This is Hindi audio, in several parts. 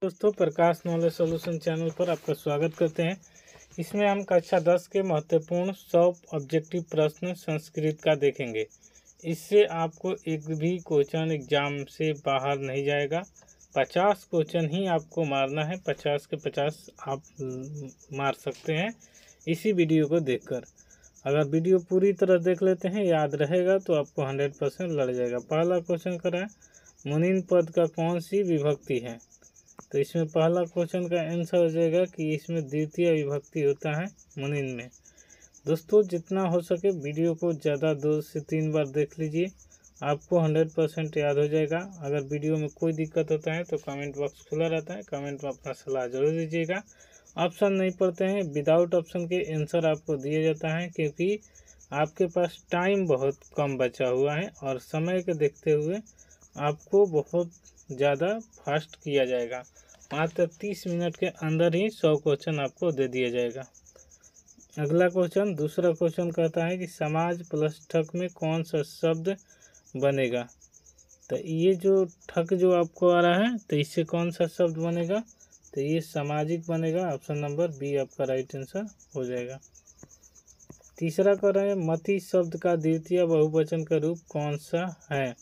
दोस्तों, प्रकाश नॉलेज सॉल्यूशन चैनल पर आपका स्वागत करते हैं। इसमें हम कक्षा 10 के महत्वपूर्ण 100 ऑब्जेक्टिव प्रश्न संस्कृत का देखेंगे। इससे आपको एक भी क्वेश्चन एग्जाम से बाहर नहीं जाएगा। 50 क्वेश्चन ही आपको मारना है, 50 के 50 आप मार सकते हैं इसी वीडियो को देखकर। अगर वीडियो पूरी तरह देख लेते हैं, याद रहेगा तो आपको 100% लग जाएगा। पहला क्वेश्चन करा है, मुनीन पद का कौन सी विभक्ति है? तो इसमें पहला क्वेश्चन का आंसर हो जाएगा कि इसमें द्वितीय विभक्ति होता है मुनीन में। दोस्तों, जितना हो सके वीडियो को ज़्यादा 2 से 3 बार देख लीजिए, आपको 100% याद हो जाएगा। अगर वीडियो में कोई दिक्कत होता है तो कमेंट बॉक्स खुला रहता है, कमेंट में अपना सलाह जरूर दीजिएगा। ऑप्शन नहीं पढ़ते हैं, विदाउट ऑप्शन के आंसर आपको दिया जाता है, क्योंकि आपके पास टाइम बहुत कम बचा हुआ है और समय के देखते हुए आपको बहुत ज़्यादा फास्ट किया जाएगा। मात्र 30 मिनट के अंदर ही 100 क्वेश्चन आपको दे दिया जाएगा। अगला क्वेश्चन, दूसरा क्वेश्चन कहता है कि समाज प्लस ठक में कौन सा शब्द बनेगा? तो ये जो ठक जो आपको आ रहा है, तो इससे कौन सा शब्द बनेगा? तो ये सामाजिक बनेगा। ऑप्शन नंबर बी आपका राइट आंसर हो जाएगा। तीसरा कह रहे हैं, मति शब्द का द्वितीय बहुवचन का रूप कौन सा है?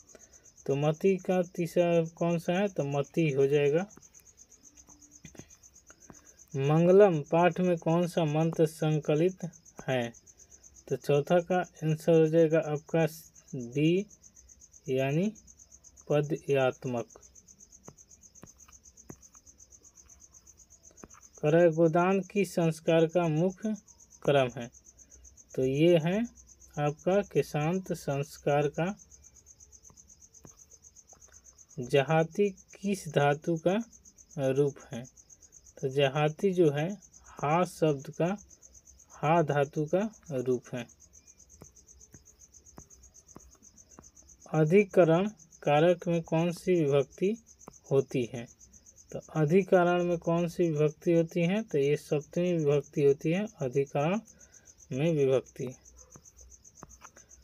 तो मति का तीसरा कौन सा है? तो मति हो जाएगा। मंगलम पाठ में कौन सा मंत्र संकलित है? तो चौथा का आंसर हो जाएगा आपका बी, यानी पदयात्मक। कर गोदान की संस्कार का मुख्य क्रम है? तो ये है आपका केशांत संस्कार का। जहाती किस धातु का रूप है? तो जहाती जो है हा शब्द का, हा धातु का रूप है। अधिकरण कारक में कौन सी विभक्ति होती है? तो अधिकरण में कौन सी विभक्ति होती है? तो ये सप्तमी विभक्ति होती है अधिकरण में विभक्ति।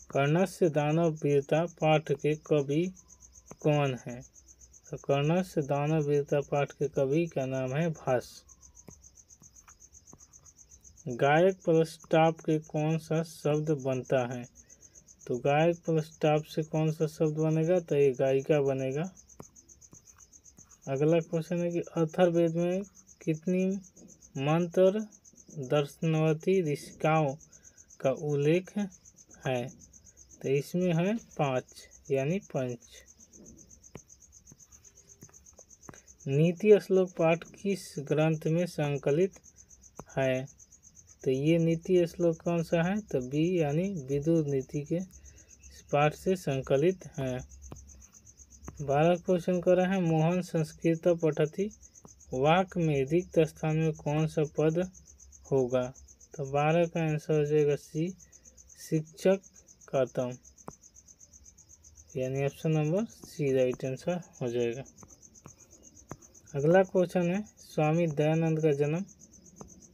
कर्णस्य दानव वीरता पाठ के कवि कौन है? तो कर्णस्य दानव वीरता पाठ के कवि का नाम है भास। गायक प्लस स्टॉप के कौन सा शब्द बनता है? तो गायक प्लस स्टॉप से कौन सा शब्द बनेगा? तो ये गायिका बनेगा। अगला क्वेश्चन है कि अथर्ववेद में कितनी मंत्र दर्शनवती ऋषिकाओं का उल्लेख है? तो इसमें है 5, यानी पंच। नीति श्लोक पाठ किस ग्रंथ में संकलित है? तो ये नीति श्लोक कौन सा है? तो बी, यानी विदुर नीति के पाठ से संकलित है। 12 क्वेश्चन कर रहे हैं, मोहन संस्कृत पठति वाक्य में रिक्त स्थान में कौन सा पद होगा? तो 12 का आंसर हो जाएगा सी, शिक्षक कातम, यानी option number C right answer हो जाएगा। अगला क्वेश्चन है, स्वामी दयानंद का जन्म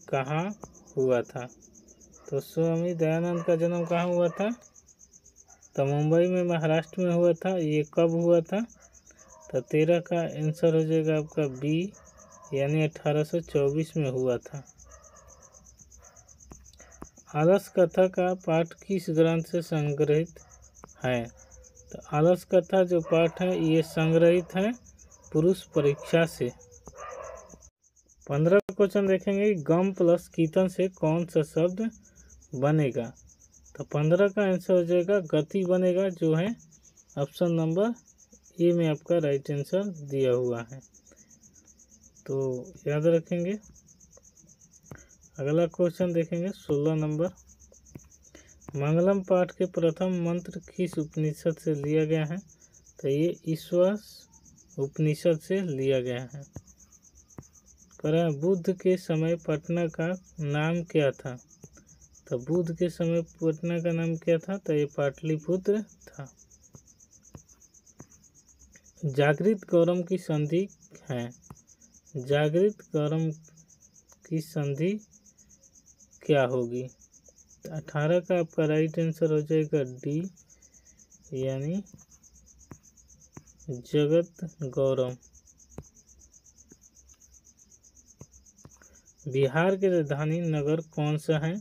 कहाँ हुआ था? तो स्वामी दयानंद का जन्म कहाँ हुआ था? तो मुंबई में, महाराष्ट्र में हुआ था। ये कब हुआ था? तो 13 का आंसर हो जाएगा आपका बी, यानी 1824 में हुआ था। आलस कथा का पाठ किस ग्रंथ से संग्रहित है? तो आलस कथा जो पाठ है ये संग्रहित है पुरुष परीक्षा से। 15 क्वेश्चन देखेंगे, गम प्लस कीर्तन से कौन सा शब्द बनेगा? तो 15 का आंसर हो जाएगा गति बनेगा, जो है ऑप्शन नंबर ए में आपका राइट आंसर दिया हुआ है, तो याद रखेंगे। अगला क्वेश्चन देखेंगे 16 नंबर, मंगलम पाठ के प्रथम मंत्र किस उपनिषद से लिया गया है? तो ये ईश्वर उपनिषद से लिया गया है। बुद्ध के समय पटना का नाम क्या था? तो बुद्ध के समय पटना का नाम क्या था? तो ये पाटलिपुत्र था। जागृत गौरम की संधि है? जागृत गौरम की संधि क्या होगी? तो 18 का आपका राइट आंसर हो जाएगा डी, यानी जगत गौरम। बिहार की राजधानी नगर कौन सा है?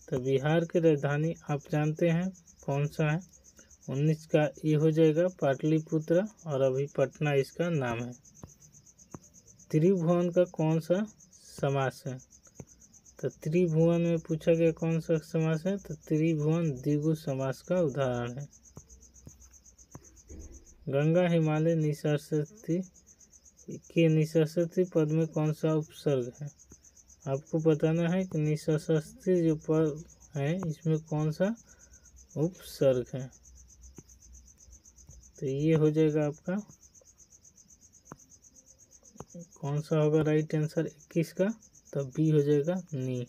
तो बिहार की राजधानी आप जानते हैं कौन सा है? 19 का ये हो जाएगा पाटलिपुत्र, और अभी पटना इसका नाम है। त्रिभुवन का कौन सा समास है? तो त्रिभुवन में पूछा गया कौन सा समास है? तो त्रिभुवन द्विगु समास का उदाहरण है। गंगा हिमालय निसरती के निसरती पद में कौन सा उपसर्ग है? आपको बताना है कि निसरती जो पद है इसमें कौन सा उपसर्ग है। तो ये हो जाएगा आपका कौन सा होगा राइट आंसर 21 का? तो बी हो जाएगा नी।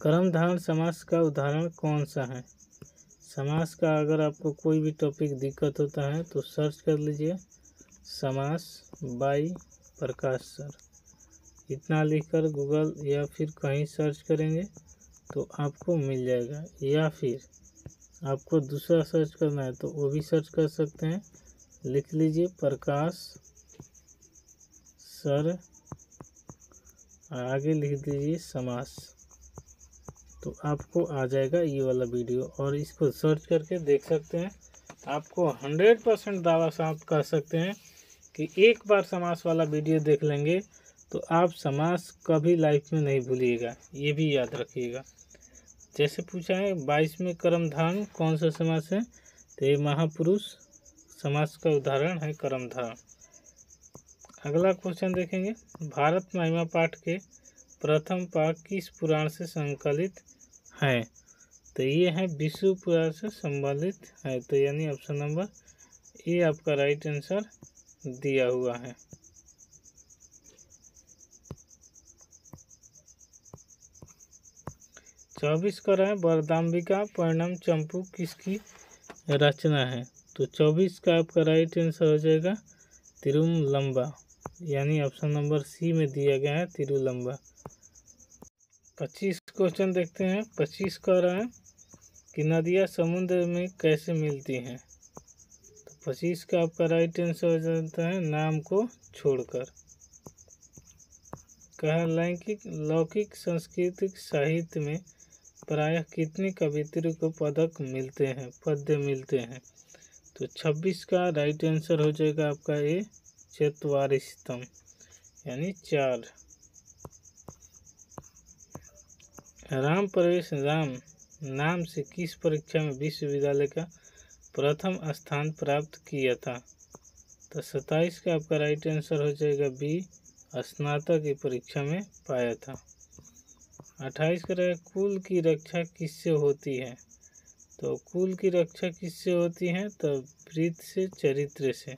कर्मधारय समास का उदाहरण कौन सा है? समास का अगर आपको कोई भी टॉपिक दिक्कत होता है तो सर्च कर लीजिए समास बाई प्रकाश सर, इतना लिखकर गूगल या फिर कहीं सर्च करेंगे तो आपको मिल जाएगा। या फिर आपको दूसरा सर्च करना है तो वो भी सर्च कर सकते हैं, लिख लीजिए प्रकाश सर, आगे लिख दीजिए समास, तो आपको आ जाएगा ये वाला वीडियो, और इसको सर्च करके देख सकते हैं। आपको 100% दावा साफ कर सकते हैं कि एक बार समास वाला वीडियो देख लेंगे तो आप समास कभी लाइफ में नहीं भूलिएगा, ये भी याद रखिएगा। जैसे पूछा है 22वें कर्मधारय कौन सा समास है? तो ये महापुरुष समास का उदाहरण है कर्मधारय। अगला क्वेश्चन देखेंगे, भारत महिमा पाठ के प्रथम पाठ किस पुराण से संकलित है? तो ये है विष्णु पुराण से संबंधित है, तो यानी ऑप्शन नंबर ए आपका राइट आंसर दिया हुआ है। चौबीस का है वरदाम्बिका परिणाम चंपू किसकी रचना है? तो 24 का आपका राइट आंसर हो जाएगा तिरुलंबा, यानी ऑप्शन नंबर सी में दिया गया है तिरुलंबा। 25 क्वेश्चन देखते हैं। 25 का रहा है कि नदियाँ समुद्र में कैसे मिलती हैं? तो 25 का आपका राइट आंसर हो जाता है नाम को छोड़कर। कहा लैंगिक लौकिक सांस्कृतिक साहित्य में प्रायः कितनी कवियत्रियों को पद्य मिलते हैं? तो 26 का राइट आंसर हो जाएगा आपका ये चत्वारिशतम, यानी 4। राम प्रवेश राम नाम से किस परीक्षा में विश्वविद्यालय का प्रथम स्थान प्राप्त किया था? तो 27 का आपका राइट आंसर हो जाएगा बी, स्नातक की परीक्षा में पाया था। 28 का रहेगा कुल की रक्षा किससे होती है? तो कुल की रक्षा किससे होती है? तो वृत्त से, चरित्र से,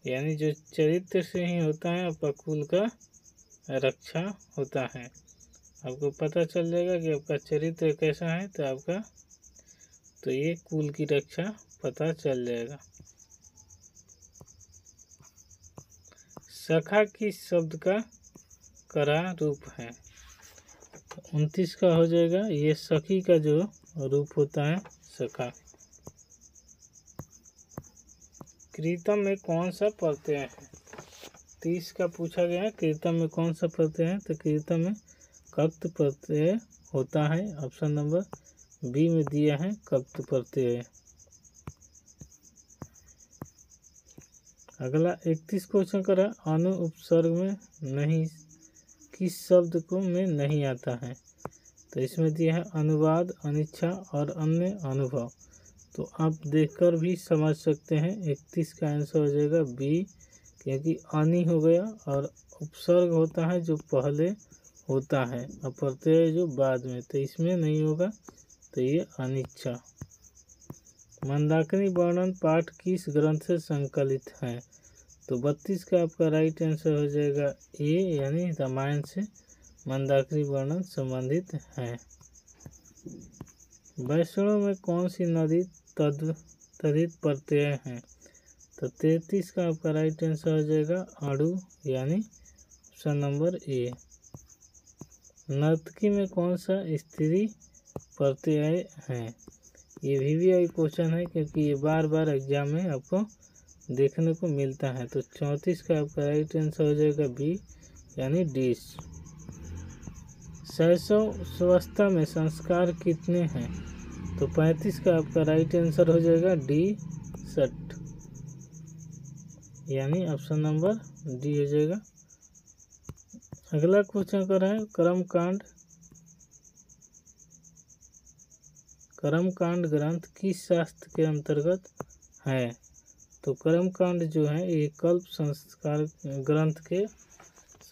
यानी जो चरित्र से ही होता है आपका कुल का रक्षा होता है। आपको पता चल जाएगा कि आपका चरित्र कैसा है तो ये कुल की रक्षा पता चल जाएगा। सखा किस शब्द का करा रूप है? 29 का हो जाएगा ये सखी का जो रूप होता है सखा। कृतम में कौन सा प्रत्यय है? 30 का पूछा गया है कृतम में कौन सा प्रत्यय है? तो कृतम में कक्त प्रत्यय होता है, ऑप्शन नंबर बी में दिया है कक्त प्रत्यय। अगला 31 क्वेश्चन करा अनु उपसर्ग में नहीं किस शब्द को में नहीं आता है? तो इसमें दिया है अनुवाद, अनिच्छा और अन्य अनुभव। तो आप देखकर भी समझ सकते हैं 31 का आंसर हो जाएगा बी, क्योंकि अनि हो गया और उपसर्ग होता है जो पहले होता है और प्रत्यय जो बाद में, तो इसमें नहीं होगा, तो ये अनिच्छा। मंदाकिनी वर्णन पाठ किस ग्रंथ से संकलित है? तो 32 का आपका राइट आंसर हो जाएगा ए, यानी रामायण से मंदाकिनी वर्णन संबंधित है। वैष्णव में कौन सी नदी तदित प्रत्यय है? तो 33 का आपका राइट आंसर हो जाएगा अड़ू, यानी ऑप्शन नंबर ए। नर्तकी में कौन सा स्त्री प्रत्यय है? ये VVI क्वेश्चन है, क्योंकि ये बार बार एग्जाम में आपको देखने को मिलता है। तो 34 का आपका राइट आंसर हो जाएगा बी यानी डिश। शैशवावस्था में संस्कार कितने हैं? तो 35 का आपका राइट आंसर हो जाएगा डी 60 यानी ऑप्शन नंबर डी हो जाएगा। अगला क्वेश्चन कर रहे हैं कर्मकांड ग्रंथ किस शास्त्र के अंतर्गत है? तो कर्मकांड जो है ये कल्प संस्कार ग्रंथ के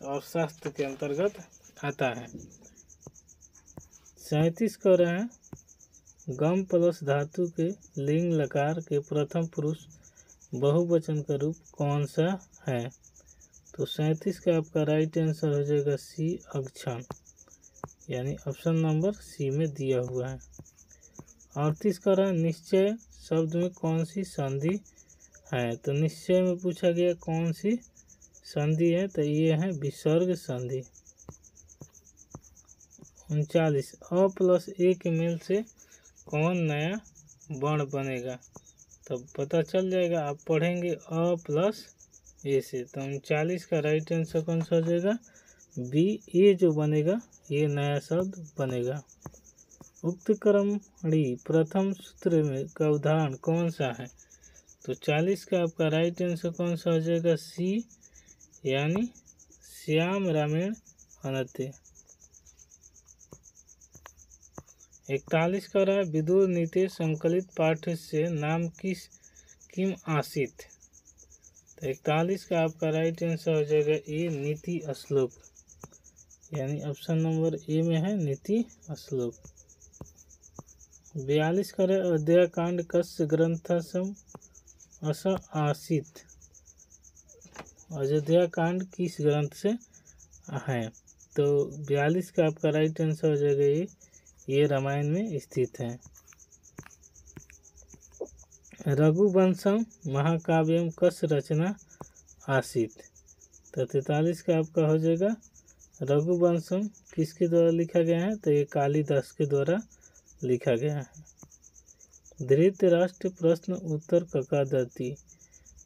और शास्त्र के अंतर्गत आता है। 37 कर रहे हैं गम प्लस धातु के लिंग लकार के प्रथम पुरुष बहुवचन का रूप कौन सा है? तो 37 का आपका राइट आंसर हो जाएगा सी अक्षण यानी ऑप्शन नंबर सी में दिया हुआ है। 38 का रहा निश्चय शब्द में कौन सी संधि है? तो निश्चय में पूछा गया कौन सी संधि है, तो ये है विसर्ग संधि। 39 अ प्लस ए के मेल से कौन नया वर्ण बनेगा? तब पता चल जाएगा, आप पढ़ेंगे अ प्लस ए से। तो 39 का राइट आंसर कौन सा हो जाएगा बी, ए जो बनेगा ये नया शब्द बनेगा। उक्त क्रमणी प्रथम सूत्र में का उदाहरण कौन सा है? तो 40 का आपका राइट आंसर कौन सा हो जाएगा सी यानी श्याम रामायण अनते। 41 का रहा विदुर नीति संकलित पाठ से नाम किम आसित? तो 41 का आपका राइट आंसर हो जाएगा ए नीति श्लोक यानी ऑप्शन नंबर ए में है नीति श्लोक। 42 का रहा अयोध्याकांड कस्य ग्रंथसम अस आसित? अयोध्याकांड किस ग्रंथ से है? तो 42 का आपका राइट आंसर हो जाएगा ये रामायण में स्थित है। रघुवंशम महाकाव्यम कस रचना आसित? तो 43 का आपका हो जाएगा रघुवंशम किसके द्वारा लिखा गया है? तो ये कालिदास के द्वारा लिखा गया है। धृतराष्ट्र प्रश्न उत्तर ककादति?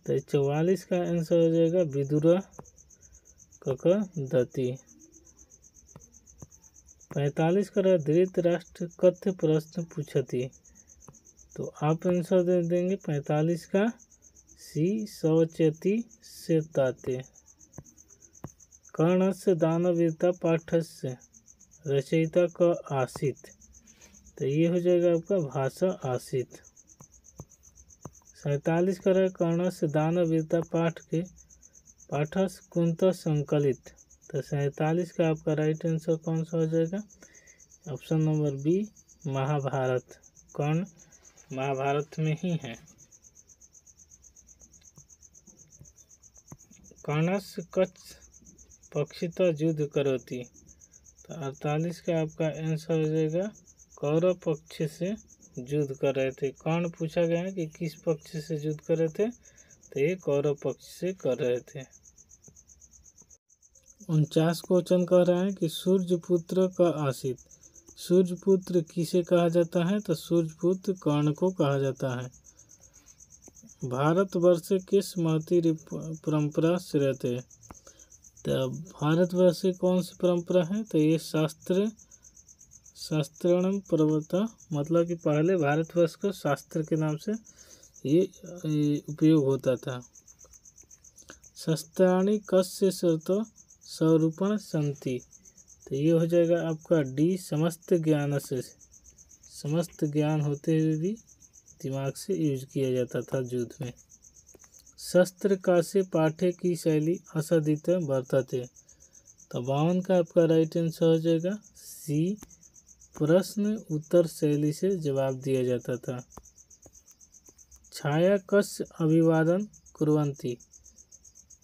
तो 44 का आंसर हो जाएगा विदुर ककादति। 45 का धृतराष्ट्र कथ्य प्रश्न पूछती? तो आप आंसर दे देंगे 45 का सी शौचति से ताते। कर्णस्य दानवीरता पाठस्य रचयिता का आसित? तो ये हो जाएगा आपका भाषा आसित। 47 का कर्णस्य दानवीरता पाठ के पाठस कुंत संकलित? तो 47 का आपका राइट आंसर कौन सा हो जाएगा? Option number B Mahabharat. Karna Mahabharat में ही है। कर्णस्य कच्छ पक्षिता युद्ध करोति? तो 48 का आपका आंसर हो जाएगा कौरव पक्ष से युद्ध कर रहे थे। कर्ण पूछा गया है कि किस पक्ष से युद्ध कर रहे थे? तो ये कौरव पक्ष से कर रहे थे। 49 क्वेश्चन कह रहा है कि सूर्यपुत्र का आसित? सूर्यपुत्र किसे कहा जाता है? तो सूर्यपुत्र कर्ण को कहा जाता है। भारतवर्ष किस महती परंपरा से रहते हैं? तो भारतवर्ष से कौन सी परंपरा है? तो ये शास्त्रणम पर्वता, मतलब कि पहले भारतवर्ष को शास्त्र के नाम से ये उपयोग होता था। शस्त्राणी कस्य शर्त स्वरूपण संति? तो ये हो जाएगा आपका डी समस्त ज्ञान से। समस्त ज्ञान होते हुए भी दिमाग से यूज किया जाता था युद्ध में। शस्त्र का से पाठ्य की शैली असदित वर्तते? तो 52 का आपका राइट आंसर हो जाएगा सी प्रश्न उत्तर शैली से जवाब दिया जाता था। छाया कस्य अभिवादन कुर्वन्ति?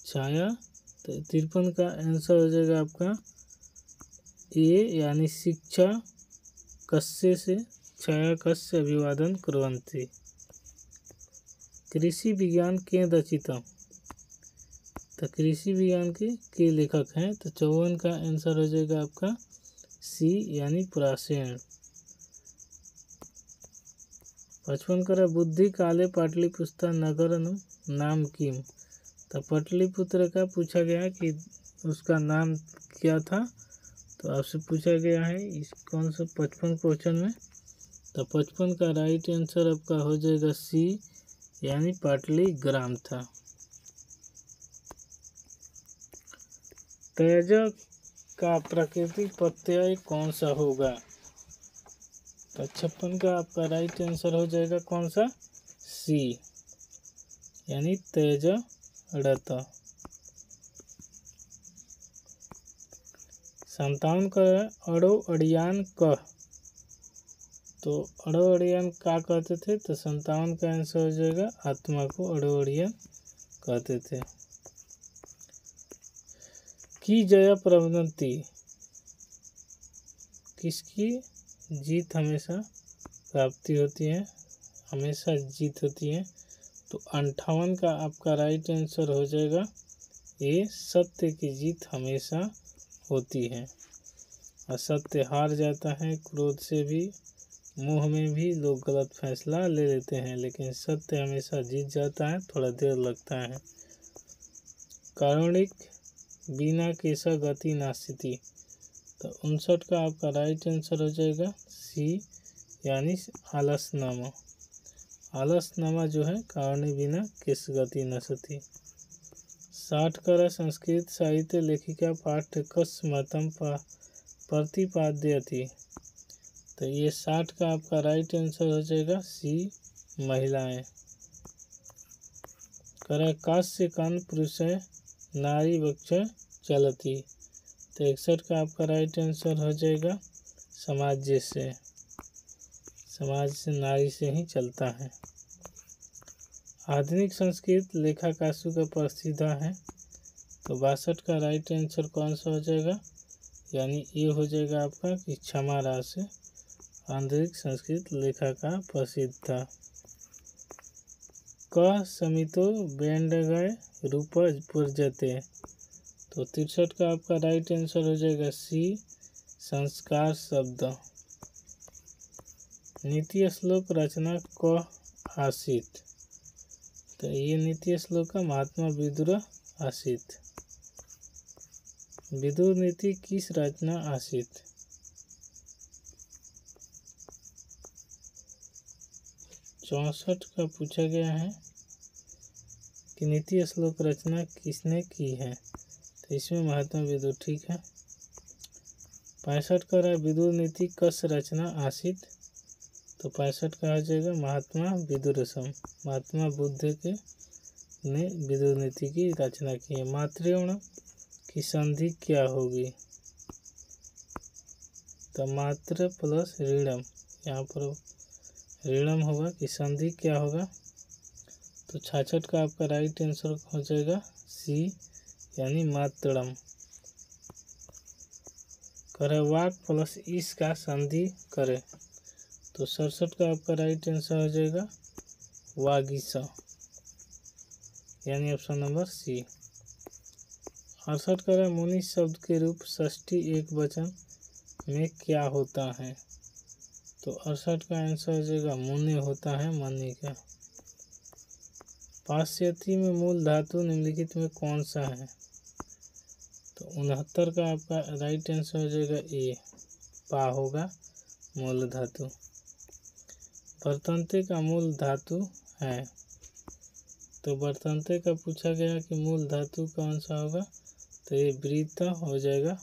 छाया, तो 53 का आंसर हो जाएगा आपका ए यानी शिक्षा कस्य से छाया कस्य अभिवादन कुर्वन्ति। कृषि विज्ञान के रचिता? तो कृषि विज्ञान के लेखक हैं। तो 54 का आंसर हो जाएगा आपका सी यानी प्रासेन। 55 का बुद्धि काले पाटलिपुत्र नगरम नाम किम। तो पाटलिपुत्र का पूछा गया है कि उसका नाम क्या था। तो आपसे पूछा गया है इस कौन सा 55 क्वेश्चन में। तो 55 का राइट आंसर आपका हो जाएगा सी, यानी पाटलीग्राम था। तेजक का प्राकृतिक प्रत्यय कौन सा होगा। तो 56 का आपका राइट आंसर हो जाएगा कौन सा, सी, यानी तेजड़त। 57 का अड़ो अड़ियान कह। तो अड़ो अड़ियान का कहते थे। तो 57 का आंसर हो जाएगा आत्मा को अड़ो अड़ियान कहते थे। की जया प्रवदंती, किसकी जीत हमेशा प्राप्ति होती है, हमेशा जीत होती है। तो 58 का आपका राइट आंसर हो जाएगा ये, सत्य की जीत हमेशा होती है। असत्य हार जाता है, क्रोध से भी, मोह में भी लोग गलत फैसला ले लेते हैं, लेकिन सत्य हमेशा जीत जाता है, थोड़ा देर लगता है। कारुणिक बिना केसा गति नास्ति। तो 59 का आपका राइट आंसर हो जाएगा सी, यानी आलसनामा। आलसनामा जो है कारुणिक बिना केस गति नास्ति। 60 का संस्कृत साहित्य लेखिका पाठ्य कस मतम प्रतिपाद्यति। तो ये 60 का आपका राइट आंसर हो जाएगा सी, महिलाएं। कर काश्य कान पुरुष नारी वक्ष चलती। तो 61 का आपका राइट आंसर हो जाएगा समाज से, समाज से नारी से ही चलता है। आधुनिक संस्कृत लेखाकाशु का प्रसिद्ध है। तो 62 का राइट आंसर कौन सा हो जाएगा, यानी ये हो जाएगा आपका कि क्षमा राशि आंतरिक संस्कृत लेखा का प्रसिद्ध था। क समितो बेंडगय रूप पुरजते। तो 63 का आपका राइट आंसर हो जाएगा सी, संस्कार शब्द। नीति श्लोक रचना क आसित। तो ये नीति श्लोक का महात्मा विदुर आसित। विदुर नीति किस रचना आसित। 64 का पूछा गया है कि नीति श्लोक रचना किसने की है। तो इसमें महात्मा विदुर, ठीक है। 65 का विदुर नीति कस रचना आसित। तो 65 का आ जाएगा महात्मा विदुरसम, महात्मा बुद्ध के ने विदुर नीति की रचना की है। मातृण की संधि क्या होगी। तो मात्र प्लस ऋणम, यहाँ पर ऋणम होगा कि संधि क्या होगा। तो 66 का आपका राइट आंसर हो जाएगा सी, यानी मातरम। करे वाक प्लस इस का संधि करे। तो 67 का आपका राइट आंसर हो जाएगा वागीसा, यानी ऑप्शन नंबर सी। 68 का मुनि शब्द के रूप षष्ठी एक वचन में क्या होता है। तो 68 का आंसर हो जाएगा मुनि होता है, मनी का। पाश्चात्य में मूल धातु निम्नलिखित में कौन सा है। तो 69 का आपका राइट आंसर हो जाएगा ए, पा होगा मूल धातु। बर्तनते का मूल धातु है। तो बर्तनते का पूछा गया कि मूल धातु कौन सा होगा। तो ये वृत्त हो जाएगा।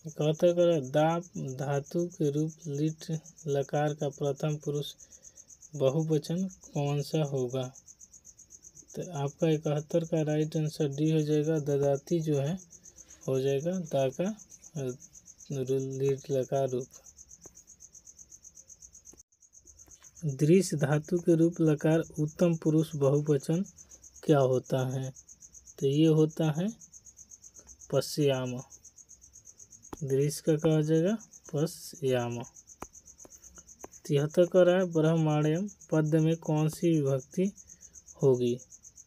71 का दाप धातु के रूप लिट लकार का प्रथम पुरुष बहुवचन कौन सा होगा। तो आपका 71 का राइट आंसर डी हो जाएगा, ददाती जो है हो जाएगा दा का लिट लकार रूप। दृश्य धातु के रूप लकार उत्तम पुरुष बहुवचन क्या होता है। तो ये होता है पश्याम। दृश्य का कहा जाएगा पश्याम। 73 का है ब्रह्माण्यम पद में कौन सी विभक्ति होगी।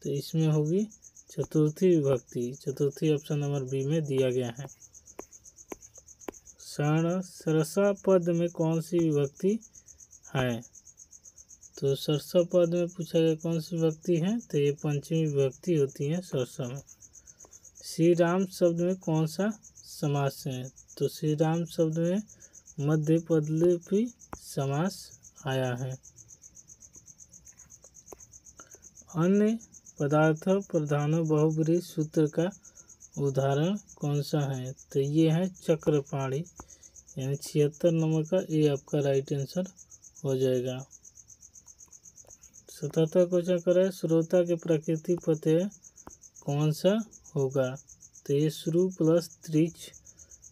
तो इसमें होगी चतुर्थी विभक्ति। चतुर्थी ऑप्शन नंबर बी में दिया गया है। सरसा पद में कौन सी विभक्ति है। तो सरसा पद में पूछा गया कौन सी विभक्ति है, तो ये पंचमी विभक्ति होती है सरसा में। श्री राम शब्द में कौन सा समास है, तो श्री राम शब्द में मध्य पदलोपी समास आया है। अन्य पदार्थ प्रधानो बहुब्रीहि सूत्र का उदाहरण कौन सा है, तो ये है चक्रपाणी, यानी 76 नंबर का ये आपका राइट आंसर हो जाएगा। 77 क्वेश्चन करें, श्रोता के प्रकृति प्रत्यय कौन सा होगा, तो ये श्रु प्लस त्रिच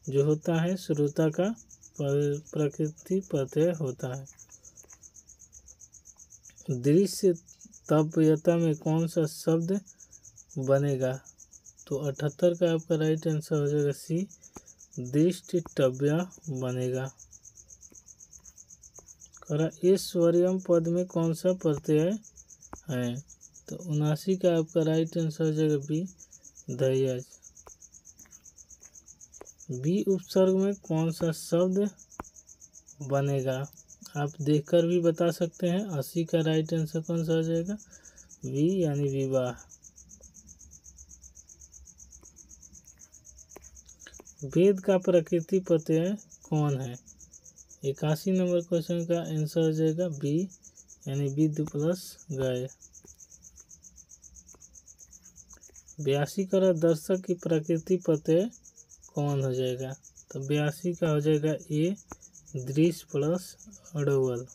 जो होता है श्रोता का प्रकृति प्रत्यय होता है। दृश्य तव्यता में कौन सा शब्द बनेगा, तो 78 का आपका राइट आंसर हो जाएगा सी, दृष्टितव्य बनेगा। करा ऐश्वर्यम पद में कौन सा प्रत्यय है, तो 79 का आपका राइट आंसर हो जाएगा बी, दहेज। बी उपसर्ग में कौन सा शब्द बनेगा, आप देखकर भी बता सकते हैं। 80 का राइट आंसर कौन सा हो जाएगा, वी यानी विवाह। वेद का प्रकृति प्रत्यय कौन है, 81 नंबर क्वेश्चन का आंसर हो जाएगा बी, यानी विद्य प्लस गए। 82 का दर्शक की प्रकृति प्रत्यय कौन हो जाएगा, तो 82 का हो जाएगा ए, दृश्य प्लस अड़ोवल।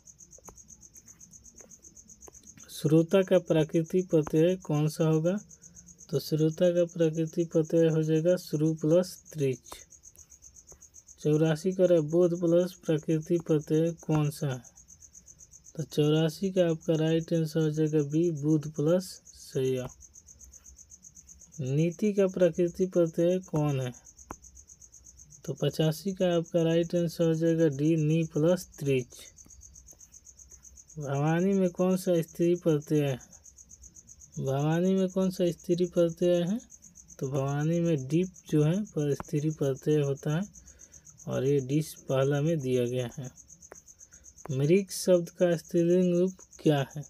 श्रोता का प्रकृति प्रत्यय कौन सा होगा, तो श्रोता का प्रकृति प्रत्यय हो जाएगा श्रु प्लस त्रिच। 84 का बोध प्लस प्रकृति प्रत्यय कौन सा है, तो 84 का आपका राइट आंसर हो जाएगा बी, बुध प्लस सैया। नीति का प्रकृति प्रत्यय कौन है, तो 85 का आपका राइट आंसर हो जाएगा डी, नी प्लस त्रिच। भवानी में कौन सा स्त्री प्रत्यय है, भवानी में कौन सा स्त्री प्रत्यय है, तो भवानी में डीप जो है पर स्त्री प्रत्यय होता है, और ये डिस पहला में दिया गया है। मृग शब्द का स्त्रीलिंग रूप क्या है,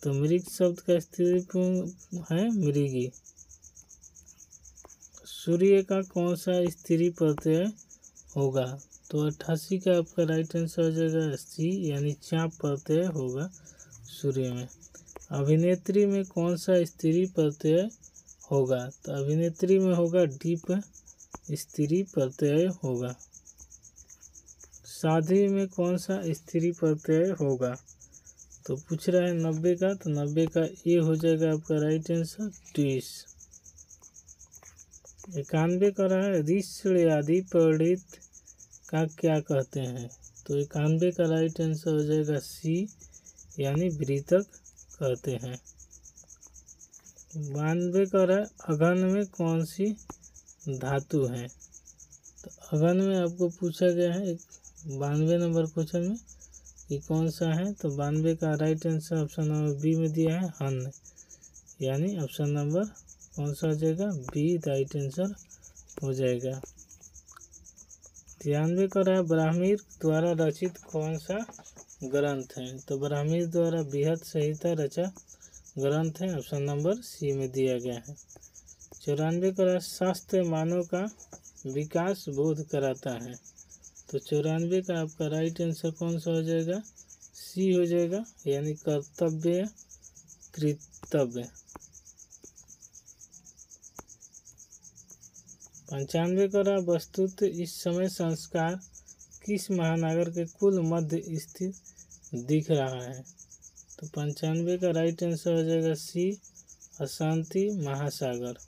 तो मृग शब्द का स्त्रीलिंग है मृगी। सूर्य का कौन सा स्त्री प्रत्यय होगा, तो 88 का आपका राइट आंसर हो जाएगा सी, यानी चाप प्रत्यय होगा सूर्य में। अभिनेत्री में कौन सा स्त्री प्रत्यय होगा, तो अभिनेत्री में होगा डीप स्त्री प्रत्यय होगा। साध्वी में कौन सा स्त्री प्रत्यय होगा, तो पूछ रहा है 90 का, तो 90 का ए हो जाएगा आपका राइट आंसर 20। 91 का रहा है, ऋष्य आदि पंडित का क्या कहते हैं, तो 91 का राइट आंसर हो जाएगा सी, यानी वृतक कहते हैं। 92 का रहा है, अघन में कौन सी धातु है, तो अघन में आपको पूछा गया है 92 नंबर क्वेश्चन में कि कौन सा है, तो 92 का right answer option number B में दिया है हन, यानी ऑप्शन नंबर कौन सा हो जाएगा बी, राइट आंसर हो जाएगा। 93 का रहा, ब्राह्मण द्वारा रचित कौन सा ग्रंथ है, तो ब्राह्मण द्वारा बृहत संहिता रचा ग्रंथ है, ऑप्शन नंबर सी में दिया गया है। 94 का रहा, शास्त्र मानव का विकास बोध कराता है, तो 94 का आपका राइट आंसर कौन सा हो जाएगा, सी हो जाएगा, यानी कर्तव्य कृतव्य। 95 का रहा, वस्तुत इस समय संस्कार किस महानगर के कुल मध्य स्थित दिख रहा है, तो 95 का राइट आंसर हो जाएगा सी, अशांति महासागर।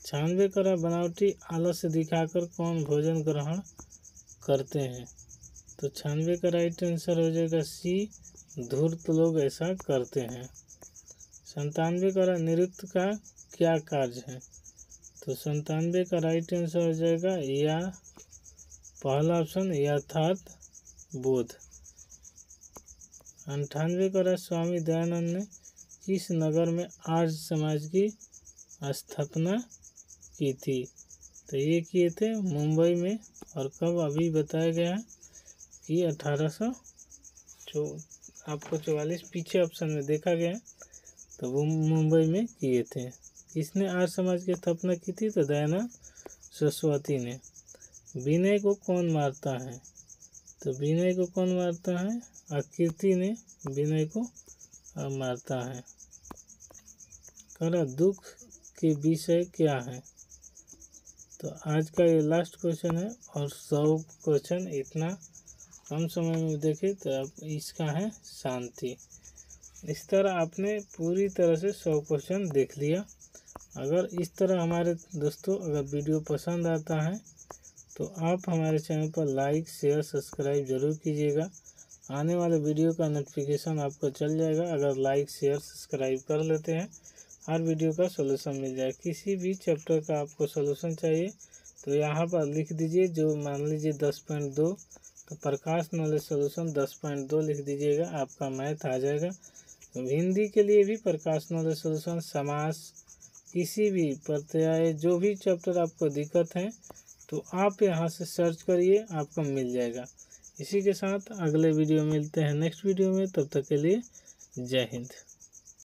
96 का रहा, बनावटी आलस्य दिखाकर कौन भोजन ग्रहण करते हैं, तो 96 का राइट आंसर हो जाएगा सी, धूर्त लोग ऐसा करते हैं। 97 का रहा, नृत्य का क्या कार्य है, तो 97 का राइट आंसर हो जाएगा या पहला ऑप्शन यथार्थ बोध। 98 का रहा, स्वामी दयानंद ने किस नगर में आर्य समाज की स्थापना की थी, तो ये किए थे मुंबई में, और कब अभी बताया गया है कि 1864 जो आपको 44 पीछे ऑप्शन में देखा गया है, तो वो मुंबई में किए थे। किसने आर्य समाज की स्थापना की थी? तो दयानंद सरस्वती ने। विनय को कौन मारता है? तो विनय को कौन मारता है? आकृति ने विनय को मारता है। करा दुख के विषय क्या है? तो आज का ये लास्ट क्वेश्चन है और 100 क्वेश्चन इतना कम समय में देखें तो अब इसका है शांति। इस तरह आपने पूरी तरह से 100 क्वेश्चन देख लिया। अगर इस तरह हमारे दोस्तों अगर वीडियो पसंद आता है तो आप हमारे चैनल पर लाइक शेयर सब्सक्राइब ज़रूर कीजिएगा। आने वाले वीडियो का नोटिफिकेशन आपको चल जाएगा अगर लाइक शेयर सब्सक्राइब कर लेते हैं। हर वीडियो का सॉल्यूशन मिल जाए। किसी भी चैप्टर का आपको सॉल्यूशन चाहिए तो यहाँ पर लिख दीजिए, जो मान लीजिए 10.2 तो प्रकाश नॉलेज सॉल्यूशन 10.2 लिख दीजिएगा, आपका मैथ आ जाएगा। तो हिंदी के लिए भी प्रकाश नॉलेज सॉल्यूशन, समास, किसी भी प्रत्यय, जो भी चैप्टर आपको दिक्कत है तो आप यहाँ से सर्च करिए, आपको मिल जाएगा। इसी के साथ अगले वीडियो मिलते हैं नेक्स्ट वीडियो में, तब तक के लिए जय हिंद।